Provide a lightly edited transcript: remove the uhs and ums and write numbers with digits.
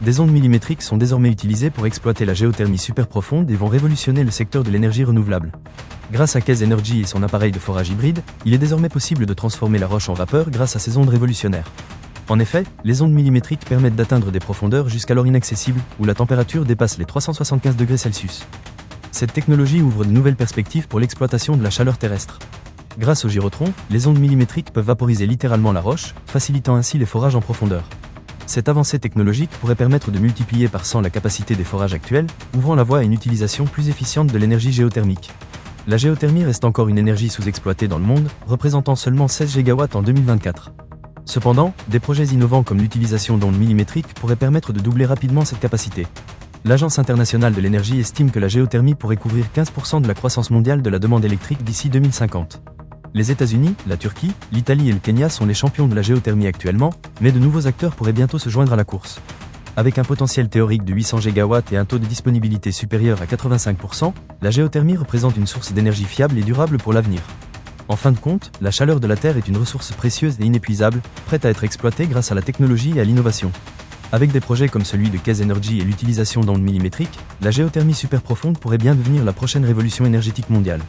Des ondes millimétriques sont désormais utilisées pour exploiter la géothermie super profonde et vont révolutionner le secteur de l'énergie renouvelable. Grâce à Case Energy et son appareil de forage hybride, il est désormais possible de transformer la roche en vapeur grâce à ces ondes révolutionnaires. En effet, les ondes millimétriques permettent d'atteindre des profondeurs jusqu'alors inaccessibles, où la température dépasse les 375 degrés Celsius. Cette technologie ouvre de nouvelles perspectives pour l'exploitation de la chaleur terrestre. Grâce au gyrotron, les ondes millimétriques peuvent vaporiser littéralement la roche, facilitant ainsi les forages en profondeur. Cette avancée technologique pourrait permettre de multiplier par 100 la capacité des forages actuels, ouvrant la voie à une utilisation plus efficiente de l'énergie géothermique. La géothermie reste encore une énergie sous-exploitée dans le monde, représentant seulement 16 gigawatts en 2024. Cependant, des projets innovants comme l'utilisation d'ondes millimétriques pourraient permettre de doubler rapidement cette capacité. L'Agence internationale de l'énergie estime que la géothermie pourrait couvrir 15% de la croissance mondiale de la demande électrique d'ici 2050. Les États-Unis, la Turquie, l'Italie et le Kenya sont les champions de la géothermie actuellement, mais de nouveaux acteurs pourraient bientôt se joindre à la course. Avec un potentiel théorique de 800 gigawatts et un taux de disponibilité supérieur à 85%, la géothermie représente une source d'énergie fiable et durable pour l'avenir. En fin de compte, la chaleur de la Terre est une ressource précieuse et inépuisable, prête à être exploitée grâce à la technologie et à l'innovation. Avec des projets comme celui de Case Energy et l'utilisation d'ondes millimétriques, la géothermie super profonde pourrait bien devenir la prochaine révolution énergétique mondiale.